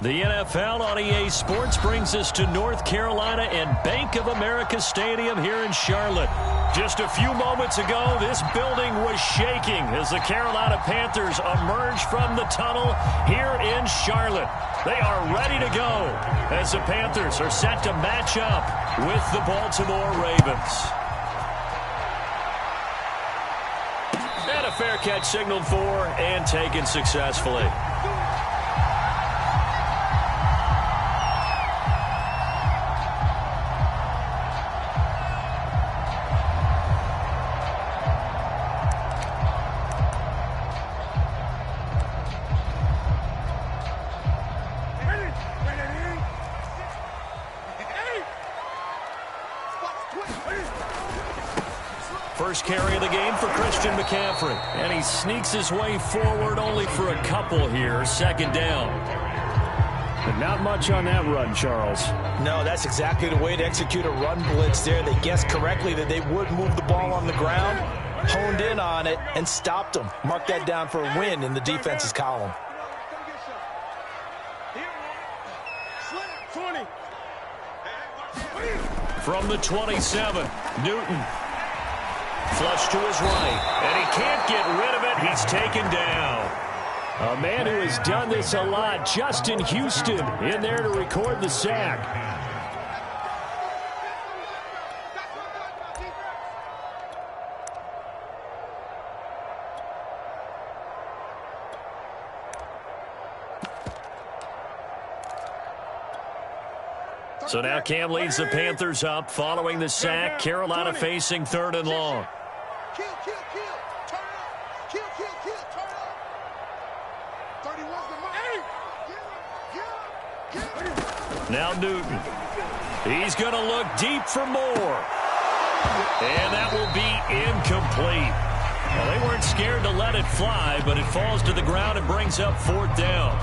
The NFL on EA Sports brings us to North Carolina and Bank of America Stadium here in Charlotte. Just a few moments ago, this building was shaking as the Carolina Panthers emerged from the tunnel here in Charlotte. They are ready to go as the Panthers are set to match up with the Baltimore Ravens. And a fair catch signaled for and taken successfully. First carry of the game for Christian McCaffrey. And he sneaks his way forward only for a couple here. Second down. But not much on that run, Charles. No, that's exactly the way to execute a run blitz there. They guessed correctly that they would move the ball on the ground, honed in on it, and stopped them. Mark that down for a win in the defense's column. From the 27, Newton. Flush to his right, and he can't get rid of it. He's taken down. A man who has done this a lot, Justin Houston, in there to record the sack. So now Cam leads the Panthers up following the sack. Carolina facing 3rd and long. Kill, kill, kill. Turn up. Kill, kill, kill. Turn up. 31's the mark. Now Newton. He's going to look deep for more. And that will be incomplete. Well, they weren't scared to let it fly, but it falls to the ground and brings up 4th down.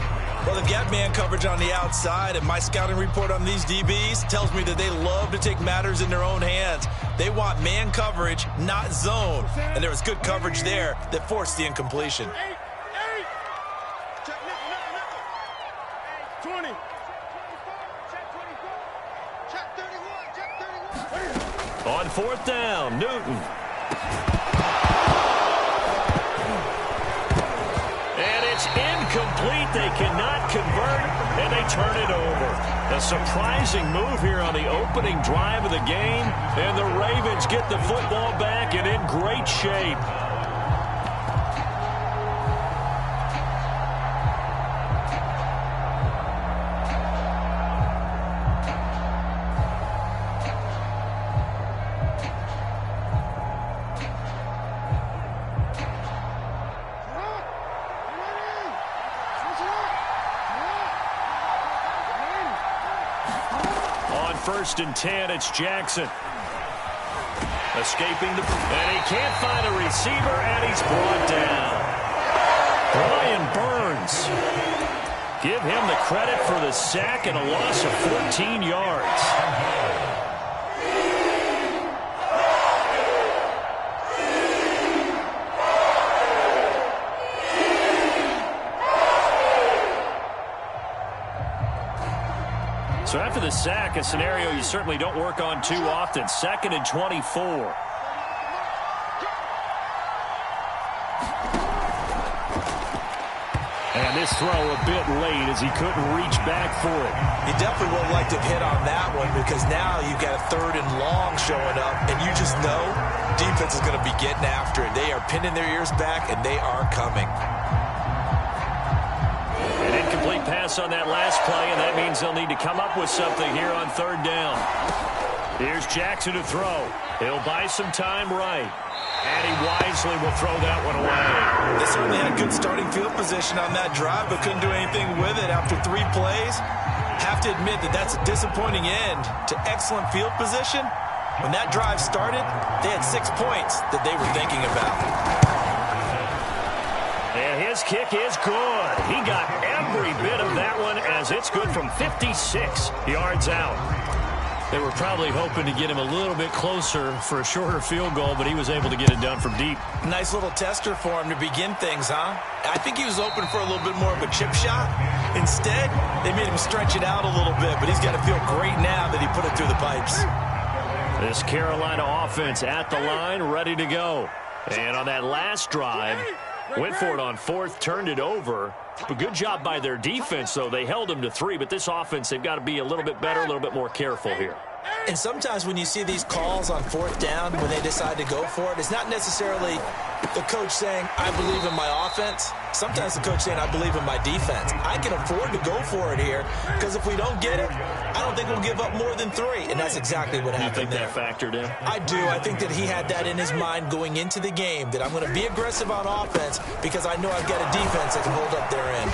Well, they've got man coverage on the outside, and my scouting report on these DBs tells me that they love to take matters in their own hands. They want man coverage, not zone. And there was good coverage there that forced the incompletion. 20. On 4th down, Newton. And it's incomplete. They cannot convert, and they turn it over. A surprising move here on the opening drive of the game, and the Ravens get the football back and in great shape. First and 10, it's Jackson. Escaping and he can't find a receiver, and he's brought down. Brian Burns. Give him the credit for the sack and a loss of 14 yards. So after the sack, a scenario you certainly don't work on too often. 2nd and 24. And this throw a bit late as he couldn't reach back for it. You definitely would have liked to have hit on that one, because now you've got a 3rd and long showing up, and you just know defense is going to be getting after it. They are pinning their ears back, and they are coming. An incomplete pass on that last play, and that means they'll need to come up with something here on 3rd down. Here's Jackson to throw. He'll buy some time right. And he wisely will throw that one away. They certainly had good starting field position on that drive, but couldn't do anything with it after 3 plays. Have to admit that that's a disappointing end to excellent field position. When that drive started, they had 6 points that they were thinking about. And his kick is good. He got every bit of that one, as it's good from 56 yards out. They were probably hoping to get him a little bit closer for a shorter field goal, but he was able to get it done from deep. Nice little tester for him to begin things, huh? I think he was open for a little bit more of a chip shot. Instead, they made him stretch it out a little bit, but he's got to feel great now that he put it through the pipes. This Carolina offense at the line, ready to go. And on that last drive, went for it on fourth, turned it over. But good job by their defense, though. They held them to 3, but this offense, they've got to be a little bit better, a little bit more careful here. And sometimes when you see these calls on fourth down, when they decide to go for it, it's not necessarily the coach saying, I believe in my offense. Sometimes the coach saying, I believe in my defense. I can afford to go for it here, because if we don't get it, I don't think we'll give up more than 3. And that's exactly what happened there. You think that factored in? I do. I think that he had that in his mind going into the game, that I'm going to be aggressive on offense because I know I've got a defense that can hold up their end.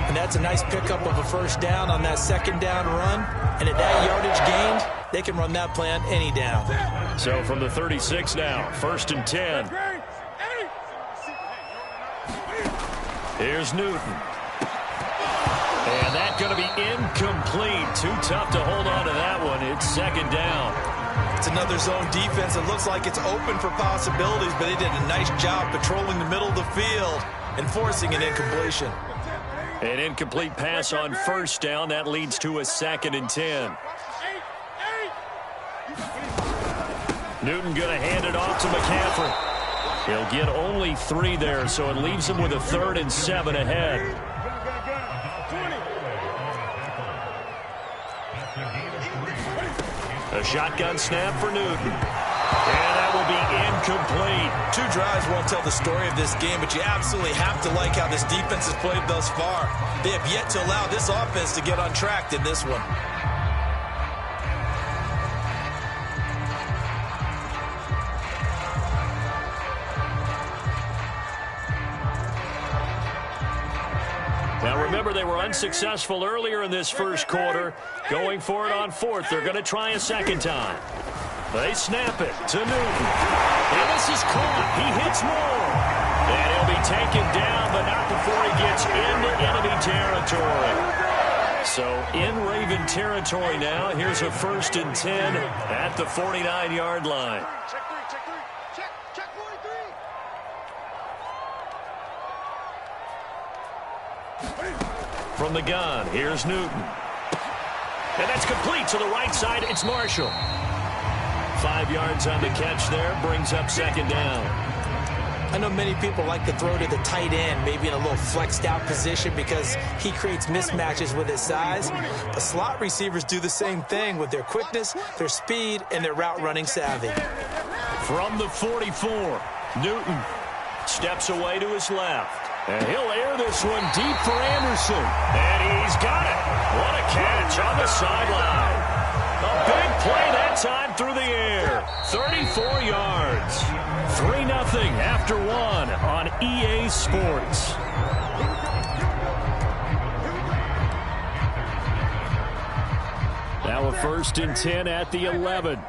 And that's a nice pickup of a first down on that second down run. And at that yardage gained, they can run that play on any down. So from the 36 now, 1st and 10. Here's Newton. And that's going to be incomplete. Too tough to hold on to that one. It's 2nd down. It's another zone defense. It looks like it's open for possibilities, but they did a nice job patrolling the middle of the field and forcing an incompletion. An incomplete pass on 1st down. That leads to a 2nd and 10. Newton going to hand it off to McCaffrey. He'll get only 3 there, so it leaves him with a 3rd and 7 ahead. A shotgun snap for Newton. And that will be incomplete. 2 drives won't tell the story of this game, but you absolutely have to like how this defense has played thus far. They have yet to allow this offense to get on track in this one. Now remember, they were unsuccessful earlier in this first quarter. Going for it on 4th. They're going to try a 2nd time. They snap it to Newton. And this is caught. He hits more. And he'll be taken down, but not before he gets into enemy territory. So in Raven territory now. Here's a 1st and 10 at the 49-yard line. Check 3. Check 43. From the gun, here's Newton. And that's complete to the right side. It's Marshall. 5 yards on the catch there, brings up 2nd down. I know many people like to throw to the tight end, maybe in a little flexed out position because he creates mismatches with his size. But slot receivers do the same thing with their quickness, their speed, and their route running savvy. From the 44, Newton steps away to his left. And he'll air this one deep for Anderson. And he's got it. What a catch on the sideline. A big play that time through the air. 34 yards. 3-0 after 1 on EA Sports. Now a 1st and 10 at the 11.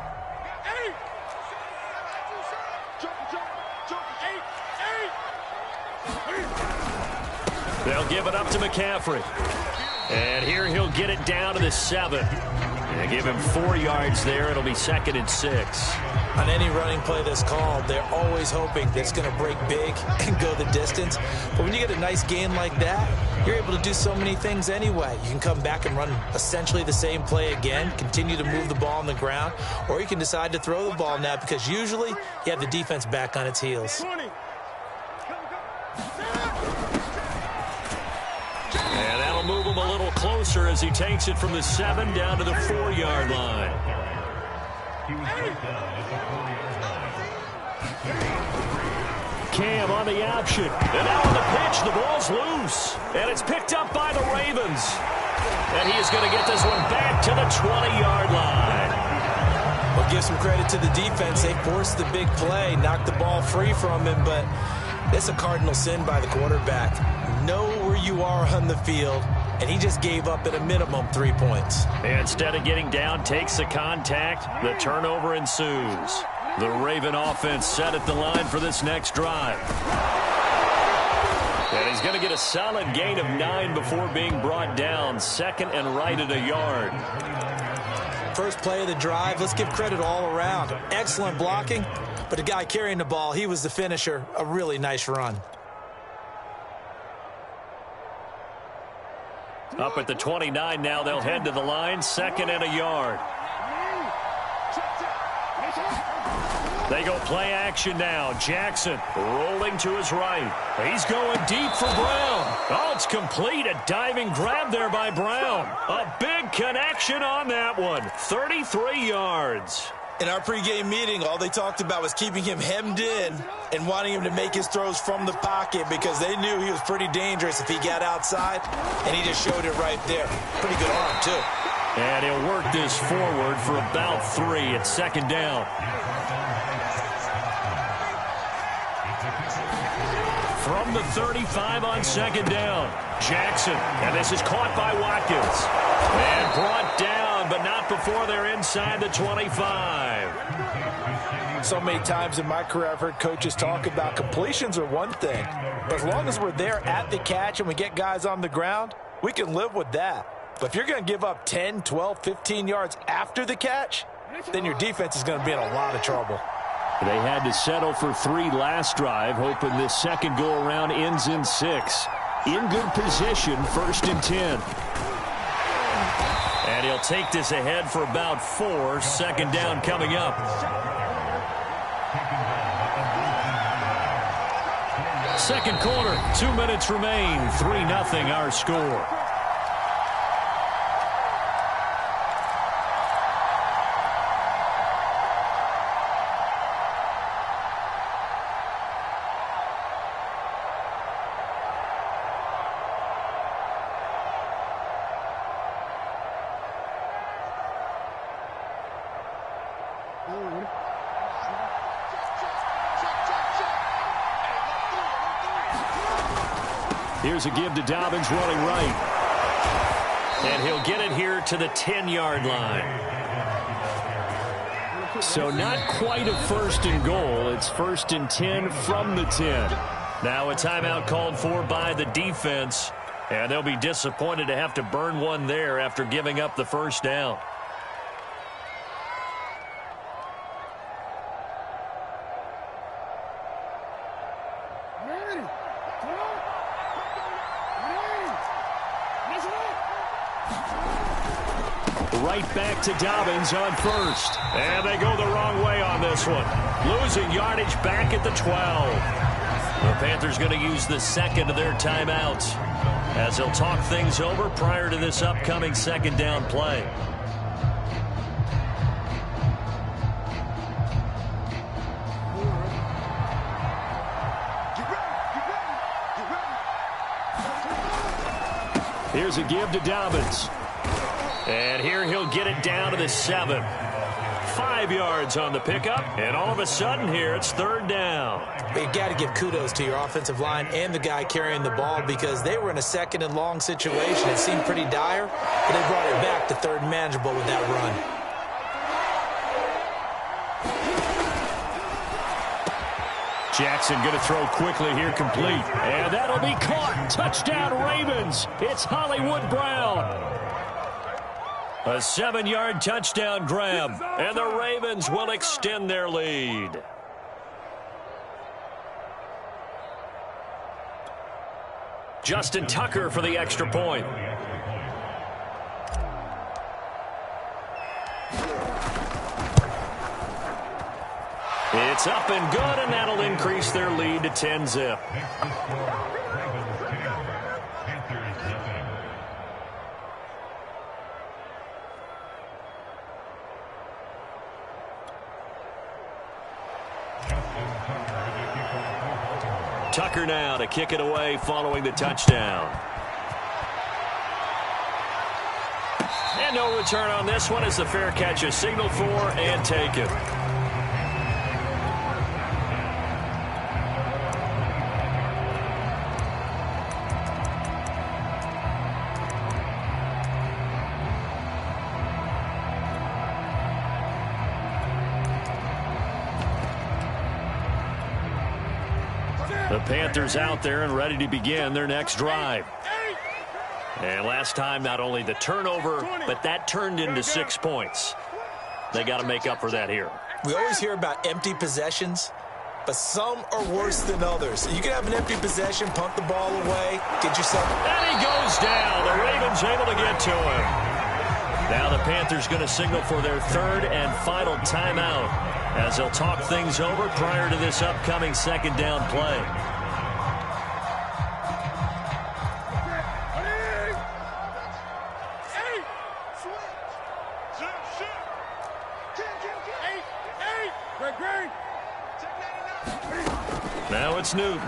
They'll give it up to McCaffrey. And here he'll get it down to the 7. And give him 4 yards there. It'll be 2nd and 6. On any running play that's called, they're always hoping that it's going to break big and go the distance. But when you get a nice gain like that, you're able to do so many things anyway. You can come back and run essentially the same play again, continue to move the ball on the ground, or you can decide to throw the ball now because usually you have the defense back on its heels. And that'll move him a little closer as he takes it from the 7 down to the 4-yard line. Cam on the option. And now on the pitch, the ball's loose. And it's picked up by the Ravens. And he is going to get this one back to the 20-yard line. Well, give some credit to the defense. They forced the big play, knocked the ball free from him, but it's a cardinal sin by the quarterback. Know where you are on the field, and he just gave up at a minimum 3 points. Instead of getting down, takes the contact. The turnover ensues. The Raven offense set at the line for this next drive. And he's going to get a solid gain of 9 before being brought down. 2nd and right at a yard. First play of the drive, let's give credit all around. Excellent blocking, but the guy carrying the ball, he was the finisher. A really nice run. Up at the 29 now, they'll head to the line, 2nd and a yard. They go play action now. Jackson rolling to his right. He's going deep for Brown. Oh, it's complete. A diving grab there by Brown. A big connection on that one. 33 yards. In our pregame meeting, all they talked about was keeping him hemmed in and wanting him to make his throws from the pocket because they knew he was pretty dangerous if he got outside, and he just showed it right there. Pretty good arm, too. And he'll work this forward for about 3 at 2nd down. From the 35 on 2nd down, Jackson, and this is caught by Watkins. And brought down, but not before they're inside the 25. So many times in my career, I've heard coaches talk about completions are one thing, but as long as we're there at the catch and we get guys on the ground, we can live with that. But if you're going to give up 10, 12, 15 yards after the catch, then your defense is going to be in a lot of trouble. They had to settle for 3 last drive, hoping this second go-around ends in 6. In good position, 1st and 10. And he'll take this ahead for about 4, 2nd down coming up. Second quarter, 2 minutes remain, 3-0 our score. Here's a give to Dobbins running right. And he'll get it here to the 10-yard line. So not quite a 1st and goal. It's 1st and 10 from the 10. Now a timeout called for by the defense. And they'll be disappointed to have to burn one there after giving up the 1st down. Right back to Dobbins on 1st. And they go the wrong way on this one. Losing yardage back at the 12. The Panthers going to use the 2nd of their timeouts as they'll talk things over prior to this upcoming 2nd down play. Here's a give to Dobbins. And here he'll get it down to the 7. 5 yards on the pickup, and all of a sudden here it's 3rd down. But you got to give kudos to your offensive line and the guy carrying the ball because they were in a 2nd and long situation. It seemed pretty dire, but they brought it back to 3rd and manageable with that run. Jackson going to throw quickly here, complete. And that'll be caught. Touchdown Ravens. It's Hollywood Brown. A 7-yard touchdown grab, and the Ravens will extend their lead. Justin Tucker for the extra point. It's up and good, and that'll increase their lead to 10-zip. Tucker now to kick it away following the touchdown. And no return on this one as the fair catch is signaled for and taken. The Panthers out there and ready to begin their next drive. And last time, not only the turnover, but that turned into 6 points. They got to make up for that here. We always hear about empty possessions, but some are worse than others. You can have an empty possession, punt the ball away, get yourself... And he goes down. The Ravens able to get to him. Now the Panthers going to signal for their third and final timeout as they'll talk things over prior to this upcoming second down play. Now it's Newton.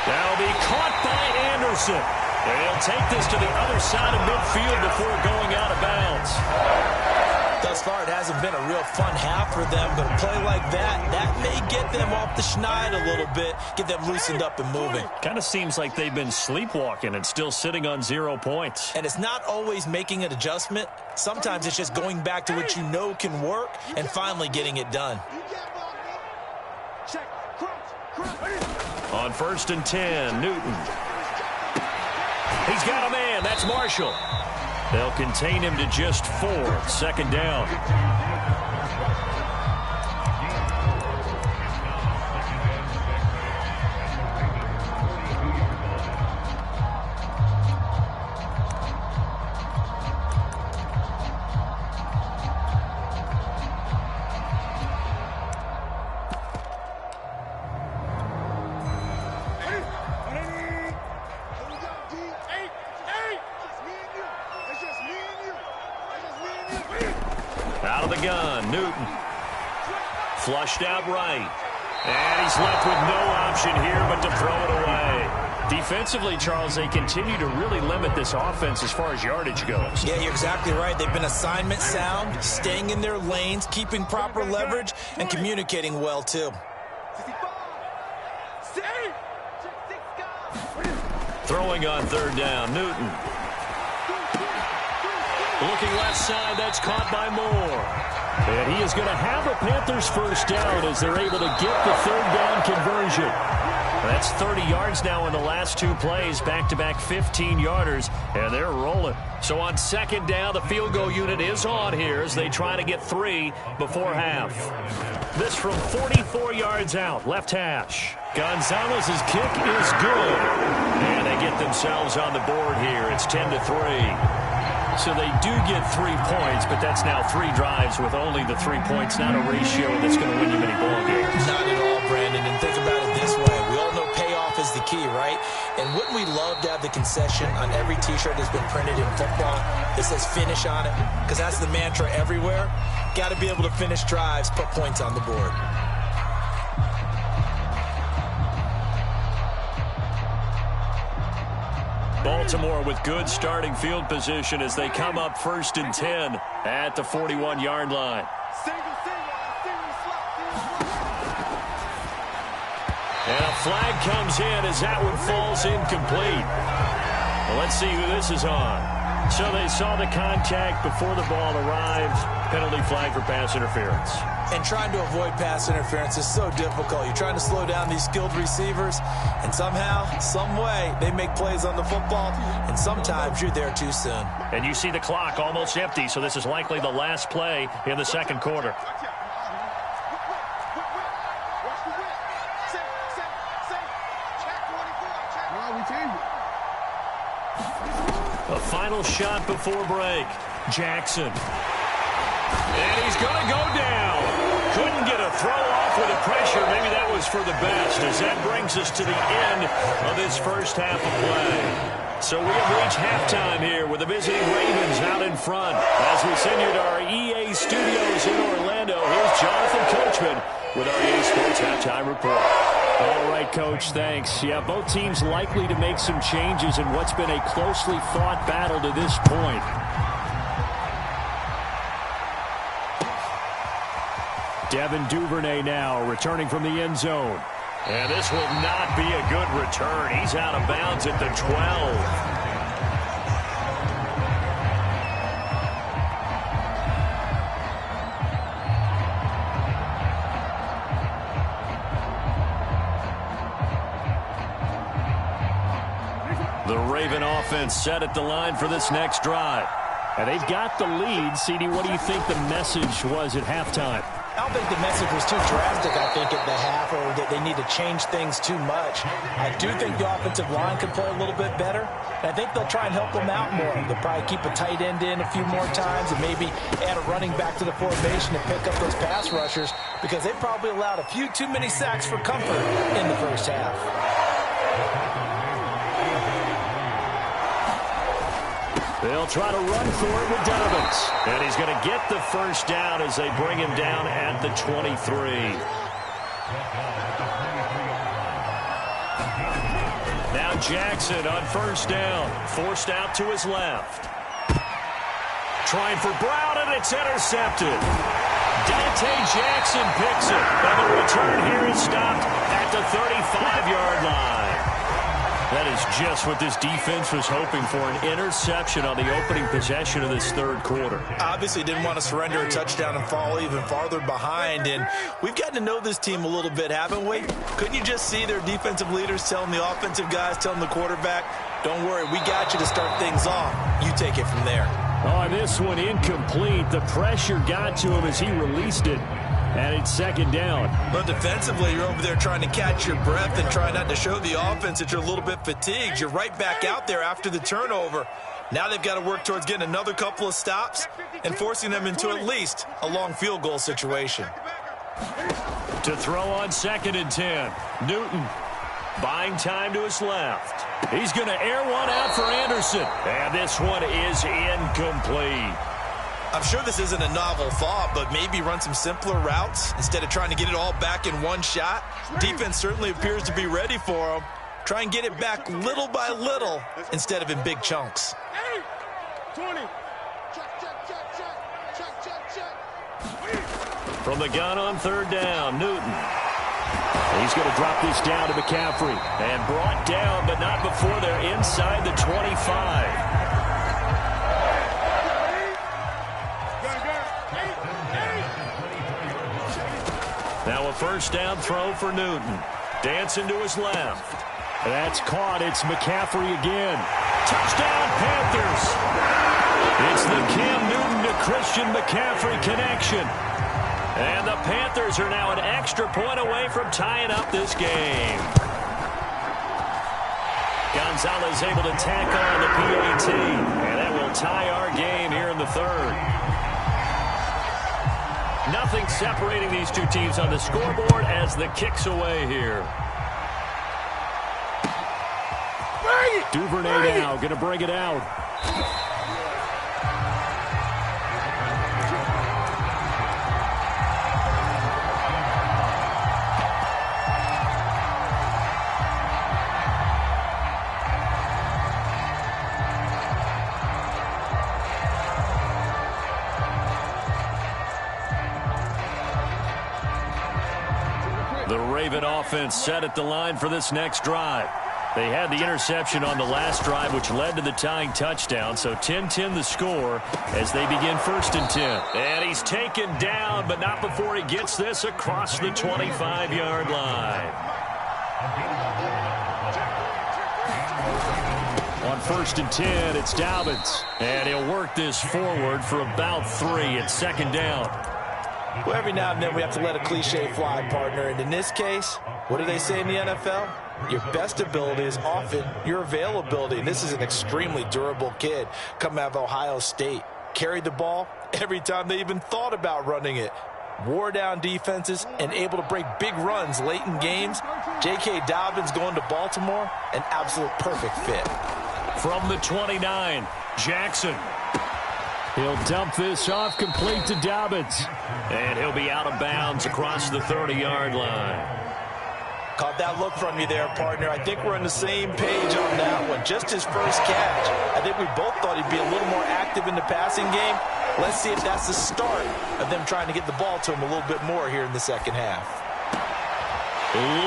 That'll be caught by Anderson. They'll take this to the other side of midfield before going out of bounds. Thus far, it hasn't been a real fun half for them, but a play like that may get them off the schneid a little bit, get them loosened up and moving. Kind of seems like they've been sleepwalking and still sitting on 0 points. And it's not always making an adjustment. Sometimes it's just going back to what you know can work and finally getting it done. On 1st and 10, Newton. He's got a man. That's Marshall. They'll contain him to just 4. Second down. Out of the gun, Newton. Flushed out right. And he's left with no option here but to throw it away. Defensively, Charles, they continue to really limit this offense as far as yardage goes. Yeah, you're exactly right. They've been assignment sound, staying in their lanes, keeping proper leverage, and communicating well, too. Throwing on 3rd down, Newton. Looking left side, that's caught by Moore. And he is going to have a Panthers first down as they're able to get the 3rd down conversion. That's 30 yards now in the last 2 plays, back-to-back 15-yarders, and they're rolling. So on 2nd down, the field goal unit is on here as they try to get 3 before half. This from 44 yards out, left hash. Gonzalez's kick is good. And they get themselves on the board here. It's 10-3. So they do get 3 points, but that's now 3 drives with only the 3 points, not a ratio that's going to win you many ball games. Not at all, Brandon. And think about it this way. We all know payoff is the key, right? And wouldn't we love to have the concession on every T-shirt that's been printed in football that says finish on it? Because that's the mantra everywhere. Got to be able to finish drives, put points on the board. Baltimore with good starting field position as they come up 1st and 10 at the 41-yard line. And a flag comes in as that one falls incomplete. Well, let's see who this is on. So they saw the contact before the ball arrived. Penalty flag for pass interference. And trying to avoid pass interference is so difficult. You're trying to slow down these skilled receivers, and somehow, some way, they make plays on the football, and sometimes you're there too soon. And you see the clock almost empty, so this is likely the last play in the second quarter. A final shot before break. Jackson. And he's going to go down. Couldn't get a throw off with the pressure. Maybe that was for the best, as that brings us to the end of this first half of play. So we have reached halftime here with the visiting Ravens out in front. As we send you to our EA studios in Orlando, here's Jonathan Coachman with our EA Sports Halftime Report. All right, Coach, thanks. Yeah, both teams likely to make some changes in what's been a closely fought battle to this point. Devin Duvernay now returning from the end zone. And this will not be a good return. He's out of bounds at the 12. Raven offense set at the line for this next drive. And they've got the lead. CD, what do you think the message was at halftime? I don't think the message was too drastic, I think, at the half, or that they need to change things too much. I do think the offensive line can play a little bit better. And I think they'll try and help them out more. They'll probably keep a tight end in a few more times and maybe add a running back to the formation to pick up those pass rushers, because they probably allowed a few too many sacks for comfort in the first half. They'll try to run for it with Dobbins. And he's going to get the first down as they bring him down at the 23. Now Jackson on first down. Forced out to his left. Trying for Brown, and it's intercepted. Dante Jackson picks it. And the return here is stopped at the 35-yard line. That is just what this defense was hoping for, an interception on the opening possession of this third quarter. Obviously didn't want to surrender a touchdown and fall even farther behind, and we've gotten to know this team a little bit, haven't we? Couldn't you just see their defensive leaders telling the offensive guys, telling the quarterback, don't worry, we got you to start things off. You take it from there. On this one, incomplete. The pressure got to him as he released it. And it's second down. But defensively, you're over there trying to catch your breath and try not to show the offense that you're a little bit fatigued. You're right back out there after the turnover. Now they've got to work towards getting another couple of stops and forcing them into at least a long field goal situation. To throw on 2nd and 10. Newton buying time to his left. He's going to air one out for Anderson. And this one is incomplete. I'm sure this isn't a novel thought, but maybe run some simpler routes instead of trying to get it all back in one shot. Defense certainly appears to be ready for them. Try and get it back little by little instead of in big chunks. 20. From the gun on third down, Newton. He's going to drop this down to McCaffrey. And brought down, but not before they're inside the 25. Now a first down throw for Newton. Dancing to his left. That's caught. It's McCaffrey again. Touchdown, Panthers. It's the Cam Newton to Christian McCaffrey connection. And the Panthers are now an extra point away from tying up this game. Gonzalez able to tack on the PAT. And that will tie our game here in the third. Nothing separating these two teams on the scoreboard as the kick's away here. Duvernay now going to bring it out. The Raven offense set at the line for this next drive. They had the interception on the last drive, which led to the tying touchdown. So 10-10 the score as they begin 1st and 10. And he's taken down, but not before he gets this across the 25-yard line. On 1st and 10, it's Dobbins. And he'll work this forward for about 3 at 2nd down. Well, every now and then we have to let a cliche fly, partner. And in this case, what do they say in the NFL? Your best ability is often your availability. And this is an extremely durable kid coming out of Ohio State. Carried the ball every time they even thought about running it. Wore down defenses and able to break big runs late in games. J.K. Dobbins going to Baltimore, an absolute perfect fit. From the 29, Jackson. He'll dump this off complete to Dobbins. And he'll be out of bounds across the 30-yard line. Caught that look from you there, partner. I think we're on the same page on that one. Just his first catch. I think we both thought he'd be a little more active in the passing game. Let's see if that's the start of them trying to get the ball to him a little bit more here in the second half.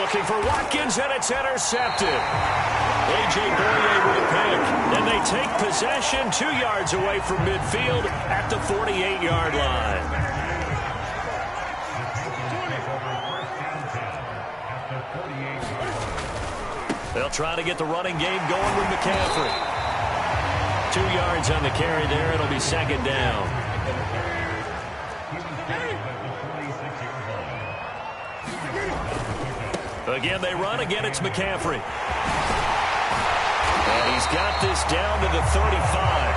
Looking for Watkins, and it's intercepted. A.J. Boye with a pick. And they take possession 2 yards away from midfield at the 48-yard line. They'll try to get the running game going with McCaffrey. 2 yards on the carry there. It'll be second down. Again, they run. Again, it's McCaffrey. And he's got this down to the 35.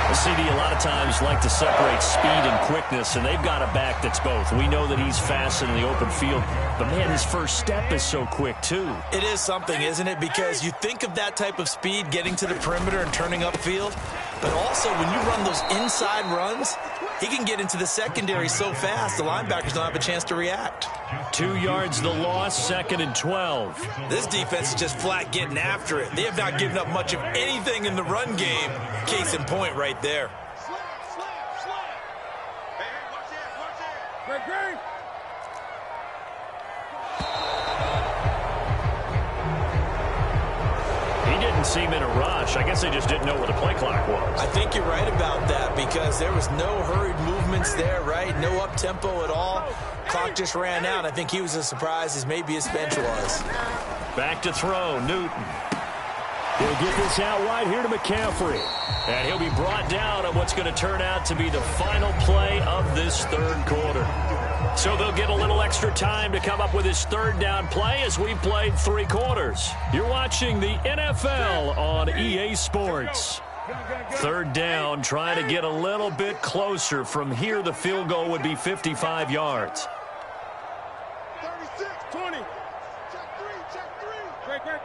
The CD a lot of times like to separate speed and quickness, and they've got a back that's both. We know that he's fast in the open field, but, man, his first step is so quick, too. It is something, isn't it? Because you think of that type of speed getting to the perimeter and turning upfield, but also when you run those inside runs, he can get into the secondary so fast the linebackers don't have a chance to react. 2 yards the loss, second and 12. This defense is just flat getting after it. They have not given up much of anything in the run game. Case in point right there. Hey, watch it. Great. He didn't seem in a rush. I guess they just didn't know what the play clock was. I think you're right about that because there was no hurried movements there, right? No up-tempo at all. Clock just ran out. I think he was as surprised as maybe his bench was. Back to throw, Newton. He'll get this out wide here to McCaffrey. And he'll be brought down on what's going to turn out to be the final play of this third quarter. So they'll get a little extra time to come up with his third down play as we've played 3 quarters. You're watching the NFL on EA Sports. Third down, trying to get a little bit closer. From here, the field goal would be 55 yards. 36, 20. Check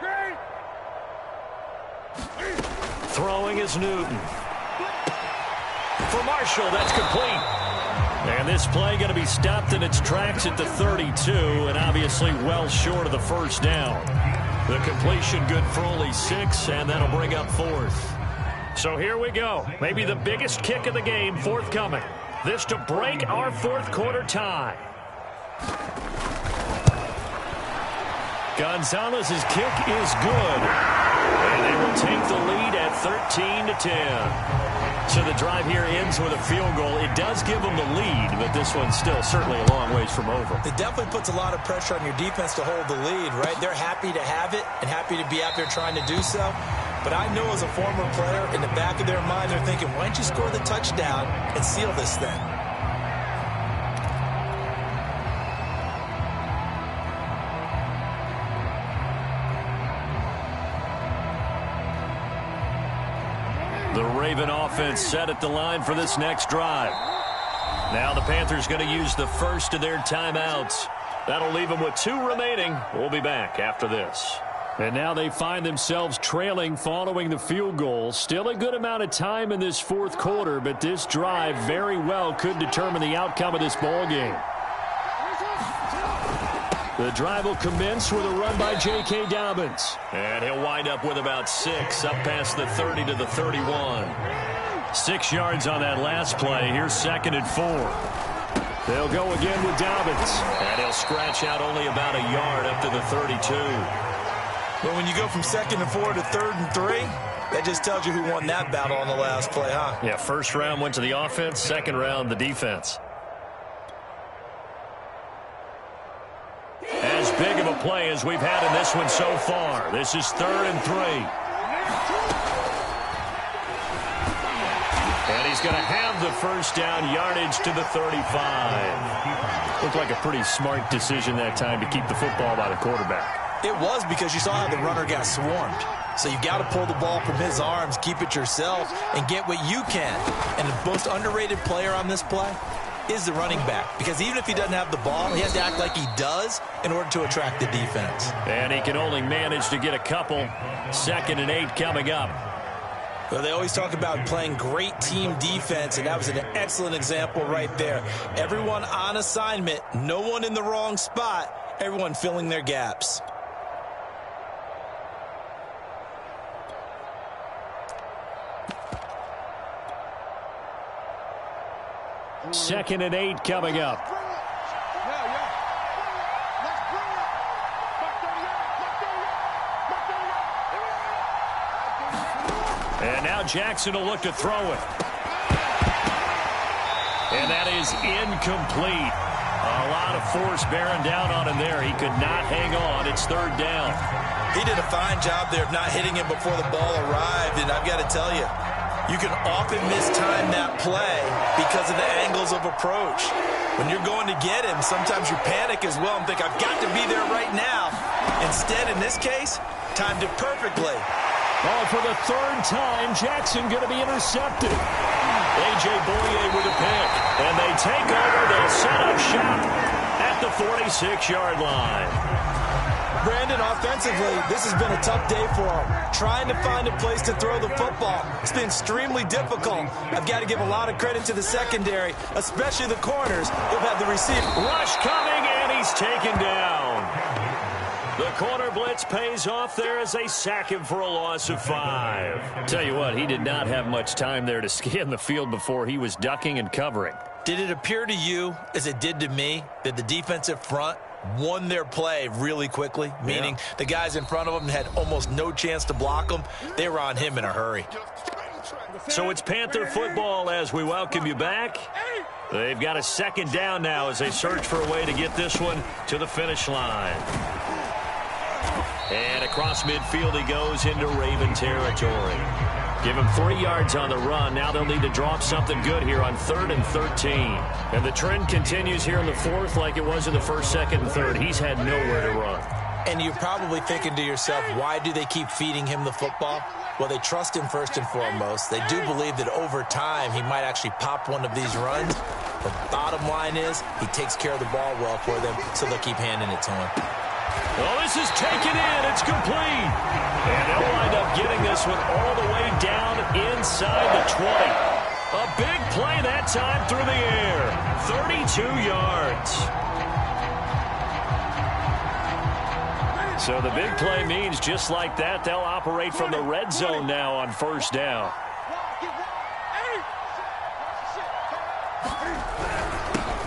three. Great. Throwing is Newton. For Marshall, that's complete. And this play going to be stopped in its tracks at the 32, and obviously well short of the first down. The completion good for only 6, and that'll bring up 4th. So here we go. Maybe the biggest kick of the game forthcoming. This to break our fourth quarter tie. Gonzalez's kick is good. And they will take the lead at 13-10. So the drive here ends with a field goal. It does give them the lead, but this one's still certainly a long ways from over. It definitely puts a lot of pressure on your defense to hold the lead, right? They're happy to have it and happy to be out there trying to do so. But I know as a former player, in the back of their mind, they're thinking, why don't you score the touchdown and seal this thing? The Raven offense set at the line for this next drive. Now the Panthers going to use the first of their timeouts. That'll leave them with 2 remaining. We'll be back after this. And now they find themselves trailing following the field goal. Still a good amount of time in this fourth quarter, but this drive very well could determine the outcome of this ball game. The drive will commence with a run by J.K. Dobbins. And he'll wind up with about 6, up past the 30 to the 31. 6 yards on that last play. Here's 2nd and 4. They'll go again with Dobbins. And he'll scratch out only about a yard up to the 32. But when you go from 2nd and 4 to 3rd and 3, that just tells you who won that battle on the last play, huh? Yeah, first round went to the offense, second round the defense. As big of a play as we've had in this one so far. This is 3rd and 3. And he's going to have the first down, yardage to the 35. Looked like a pretty smart decision that time to keep the football by the quarterback. It was, because you saw how the runner got swarmed. So you got to pull the ball from his arms, keep it yourself, and get what you can. And the most underrated player on this play is the running back. Because even if he doesn't have the ball, he has to act like he does in order to attract the defense. And he can only manage to get a couple. 2nd and 8 coming up. Well, they always talk about playing great team defense, and that was an excellent example right there. Everyone on assignment, no one in the wrong spot, everyone filling their gaps. 2nd and 8 coming up. And now Jackson will look to throw it. And that is incomplete. A lot of force bearing down on him there. He could not hang on. It's third down. He did a fine job there of not hitting him before the ball arrived, and I've got to tell you, you can often mistime that play because of the angles of approach. When you're going to get him, sometimes you panic as well and think, I've got to be there right now. Instead, in this case, timed it perfectly. Oh, for the third time, Jackson going to be intercepted. A.J. Boye with a pick. And they take over. They'll set up shop at the 46-yard line. Brandon, offensively, this has been a tough day for him. Trying to find a place to throw the football. It's been extremely difficult. I've got to give a lot of credit to the secondary, especially the corners who've had the receiver. Rush coming, and he's taken down. The corner blitz pays off there as they sack him for a loss of 5. Tell you what, he did not have much time there to scan the field before he was ducking and covering. Did it appear to you, as it did to me, that the defensive front won their play really quickly, meaning the guys in front of them had almost no chance to block them? They were on him in a hurry. So it's Panther football as we welcome you back. They've got a second down now as they search for a way to get this one to the finish line. And across midfield he goes into Raven territory. Give him 3 yards on the run. Now they'll need to drop something good here on 3rd and 13. And the trend continues here in the 4th like it was in the 1st, 2nd, and 3rd. He's had nowhere to run. And you're probably thinking to yourself, why do they keep feeding him the football? Well, they trust him first and foremost. They do believe that over time he might actually pop one of these runs. The bottom line is he takes care of the ball well for them, so they'll keep handing it to him. Well, this is taken in. It's complete. And they'll wind up getting this one all the way down inside the 20. A big play that time through the air. 32 yards. So the big play means just like that, they'll operate from the red zone now on 1st down.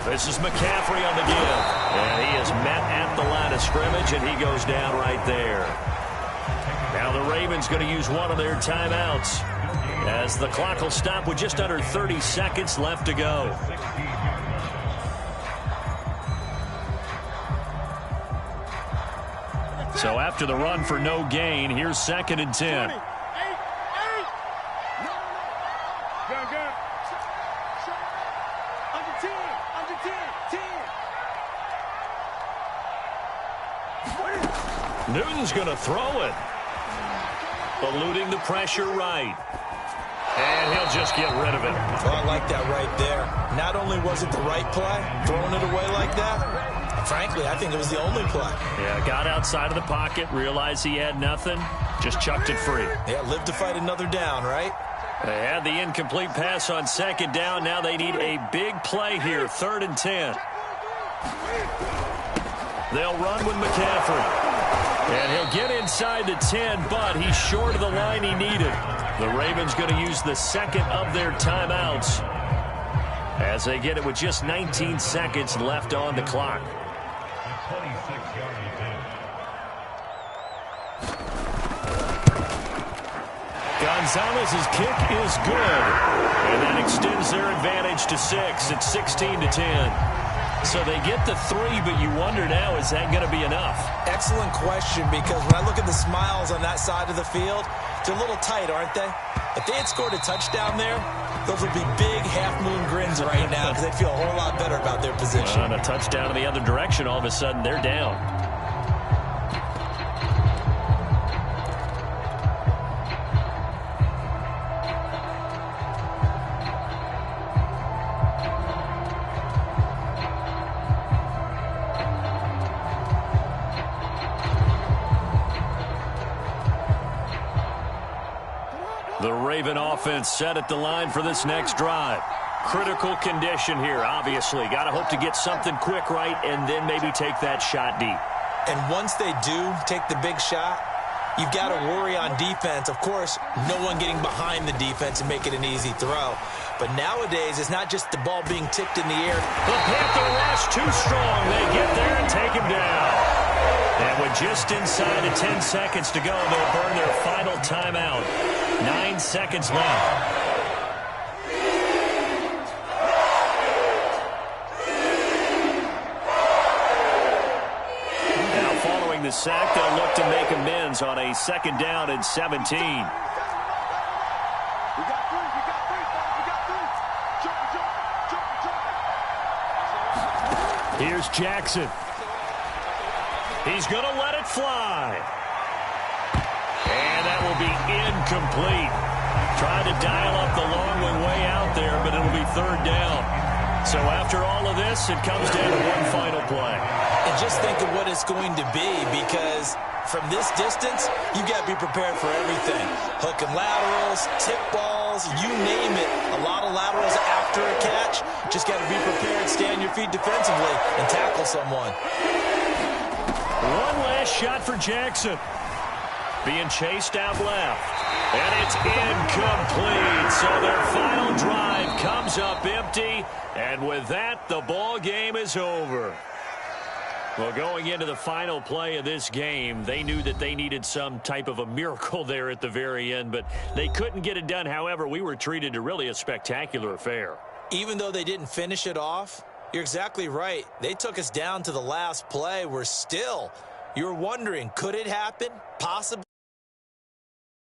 This is McCaffrey on the give. And he is met at the line of scrimmage, and he goes down right there. Now the Ravens going to use one of their timeouts as the clock will stop with just under 30 seconds left to go. So after the run for no gain, here's 2nd and 10. Newton's going to throw it. Eluding the pressure right. And he'll just get rid of it. Well, I like that right there. Not only was it the right play, throwing it away like that, frankly, I think it was the only play. Yeah, got outside of the pocket, realized he had nothing, just chucked it free. Yeah, live to fight another down, right? They had the incomplete pass on 2nd down. Now they need a big play here, 3rd and 10. They'll run with McCaffrey. And he'll get inside the 10, but he's short of the line he needed. The Ravens going to use the 2nd of their timeouts as they get it with just 19 seconds left on the clock. Gonzalez's kick is good, and that extends their advantage to 6. It's 16 to 10. So they get the 3, but you wonder now, is that going to be enough? Excellent question, because when I look at the smiles on that side of the field, they're a little tight, aren't they? If they had scored a touchdown there, those would be big half-moon grins right now because they'd feel a whole lot better about their position. On a touchdown in the other direction, all of a sudden they're down. The Raven offense set at the line for this next drive. Critical condition here, obviously. Got to hope to get something quick right and then maybe take that shot deep. And once they do take the big shot, you've got to worry on defense. Of course, no one getting behind the defense and make it an easy throw. But nowadays, it's not just the ball being tipped in the air. The Panther rush too strong. They get there and take him down. And with just inside of 10 seconds to go, they'll burn their final timeout. 9 seconds left. the sack, they'll look to make amends on a 2nd down and 17. Here's Jackson. He's going to let it fly. And that will be incomplete. Trying to dial up the long one way out there, but it'll be 3rd down. So after all of this, it comes down to one final play. And just think of what it's going to be, because from this distance, you've got to be prepared for everything. Hook and laterals, tip balls, you name it. A lot of laterals after a catch. Just got to be prepared, stay on your feet defensively, and tackle someone. One last shot for Jackson. Being chased out left. And it's incomplete. So their final drive comes up empty. And with that, the ball game is over. Well, going into the final play of this game, they knew that they needed some type of a miracle there at the very end, but they couldn't get it done. However, we were treated to really a spectacular affair. Even though they didn't finish it off, you're exactly right. They took us down to the last play. We're still, you're wondering, could it happen? Possibly.